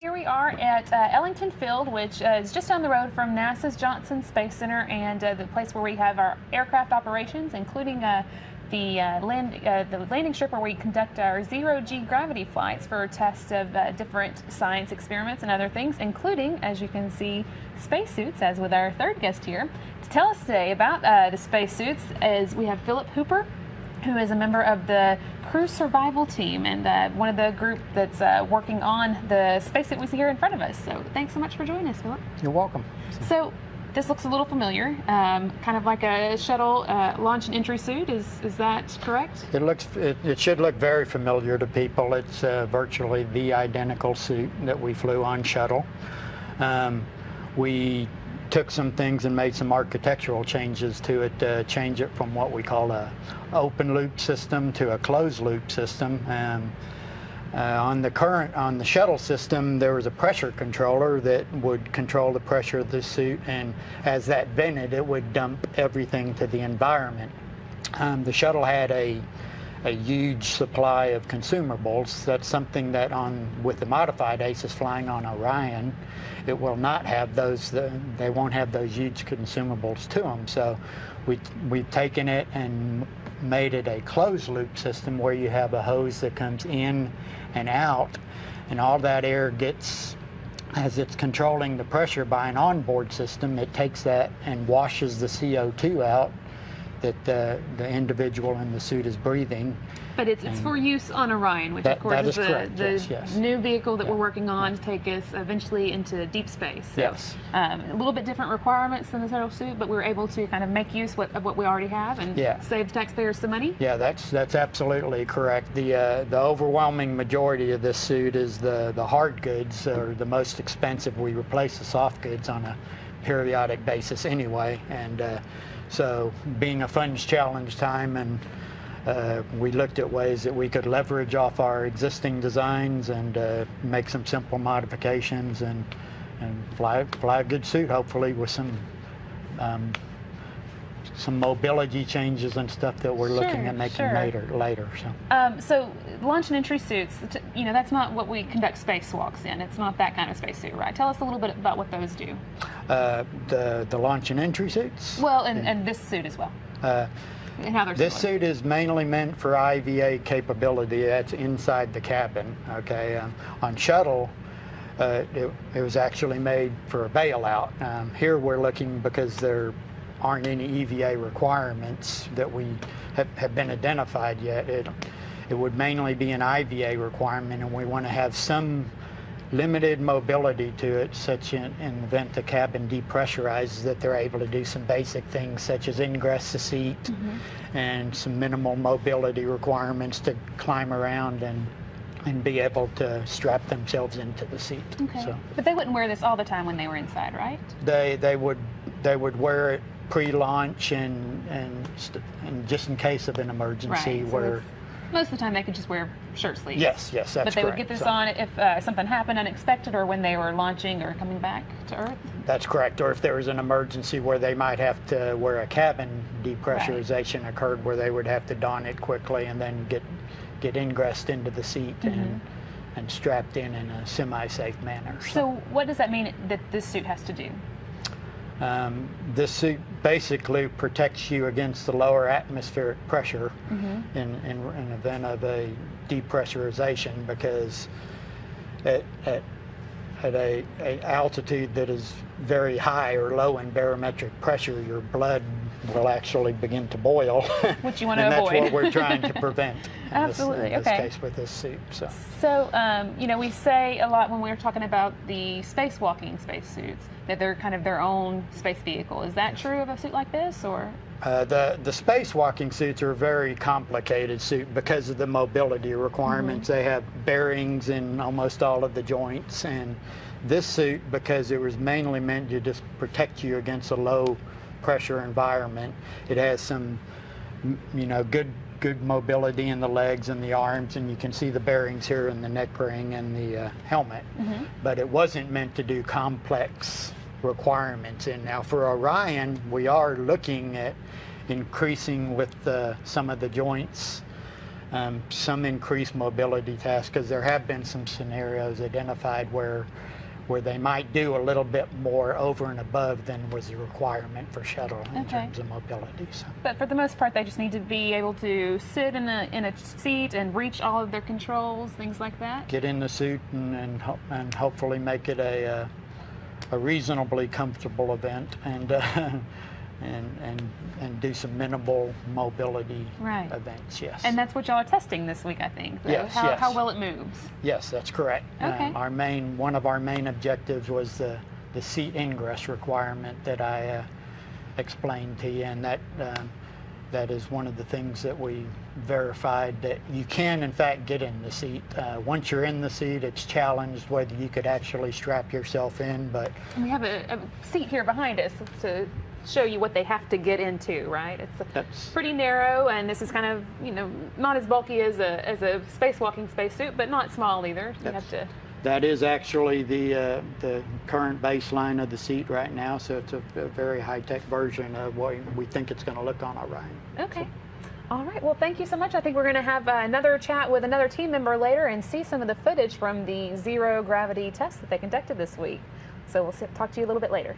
Here we are at Ellington Field, which is just down the road from NASA's Johnson Space Center, and the place where we have our aircraft operations, including the landing strip where we conduct our zero-G gravity flights for tests of different science experiments and other things, including, as you can see, spacesuits, as with our third guest here. To tell us today about the spacesuits is we have Philip Hooper, who is a member of the crew survival team and one of the group that's working on the spacesuit we see here in front of us. So thanks so much for joining us, Philip. You're welcome. So this looks a little familiar, kind of like a shuttle launch and entry suit. Is that correct? It should look very familiar to people. It's virtually the identical suit that we flew on shuttle. We took some things and made some architectural changes to it to change it from what we call a open loop system to a closed loop system. On the shuttle system, there was a pressure controller that would control the pressure of the suit, and as that vented, it would dump everything to the environment. The shuttle had a huge supply of consumables. That's something that with the modified ISS flying on Orion, it will not have those. They won't have those huge consumables to them. So we've taken it and made it a closed loop system where you have a hose that comes in and out, and all that air gets, as it's controlling the pressure by an onboard system, it takes that and washes the CO2 out that the individual in the suit is breathing. But it's for use on Orion, which of course is the new vehicle that we're working on to take us eventually into deep space. So, yes. A little bit different requirements than the shuttle suit, but we're able to kind of make use of what we already have and save taxpayers some money. Yeah, that's absolutely correct. The overwhelming majority of this suit is the hard goods, or the most expensive. We replace the soft goods on a periodic basis anyway, and so being a funds challenge time, and we looked at ways that we could leverage off our existing designs and make some simple modifications and fly a good suit, hopefully with some mobility changes and stuff that we're looking at making later. So launch and entry suits, that's not what we conduct spacewalks in. It's not that kind of spacesuit, right? Tell us a little bit about what those do. The launch and entry suits? Well, and this suit as well. And how they're this suit is mainly meant for IVA capability. That's inside the cabin. Okay. On shuttle, it was actually made for a bailout. Here we're looking, because there aren't any EVA requirements that we have been identified yet. It would mainly be an IVA requirement, and we want to have some limited mobility to it, such in the event the cabin depressurizes, that they're able to do some basic things such as ingress the seat and some minimal mobility requirements to climb around and be able to strap themselves into the seat. Okay. So, but they wouldn't wear this all the time when they were inside, right? They would wear it pre-launch and just in case of an emergency. Right. Where most of the time they could just wear shirt sleeves. Yes, that's correct. But they would get this on if something happened unexpected, or when they were launching or coming back to Earth? That's correct. Or if there was an emergency where they might have to, where a cabin depressurization occurred, where they would have to don it quickly and then get ingressed into the seat and strapped in a semi-safe manner. So what does that mean that this suit has to do? This suit basically protects you against the lower atmospheric pressure in event of a depressurization, because at a altitude that is very high or low in barometric pressure, your blood will actually begin to boil. Which you want to avoid. avoid. And that's what we're trying to prevent in this case with this suit. So we say a lot when we're talking about the spacewalking spacesuits that they're kind of their own space vehicle. Is that true of a suit like this, or? The spacewalking suits are a very complicated suit because of the mobility requirements. They have bearings in almost all of the joints, and this suit, because it was mainly meant to just protect you against a low pressure environment, it has some good mobility in the legs and the arms, and you can see the bearings here in the neck ring and the helmet. But it wasn't meant to do complex requirements. And now for Orion, we are looking at increasing with some of the joints some increased mobility tasks, because there have been some scenarios identified where they might do a little bit more over and above than was the requirement for shuttle in terms of mobility. So. But for the most part, they just need to be able to sit in a seat and reach all of their controls, things like that? Get in the suit and hopefully make it a reasonably comfortable event, and do some minimal mobility events, yes. And that's what y'all are testing this week, I think. Yes, how well it moves. Yes, that's correct. Okay. One of our main objectives was the seat ingress requirement that I explained to you, and that is one of the things that we verified, that you can in fact get in the seat. Once you're in the seat, it's challenged whether you could actually strap yourself in, but... And we have a seat here behind us to show you what they have to get into, right? It's pretty narrow, and this is kind of, not as bulky as a spacewalking spacesuit, but not small either. So you have to... That is actually the current baseline of the seat right now, so it's a very high-tech version of what we think it's going to look on Orion. Okay. All right. Well, thank you so much. I think we're going to have another chat with another team member later and see some of the footage from the zero gravity test that they conducted this week. So we'll talk to you a little bit later.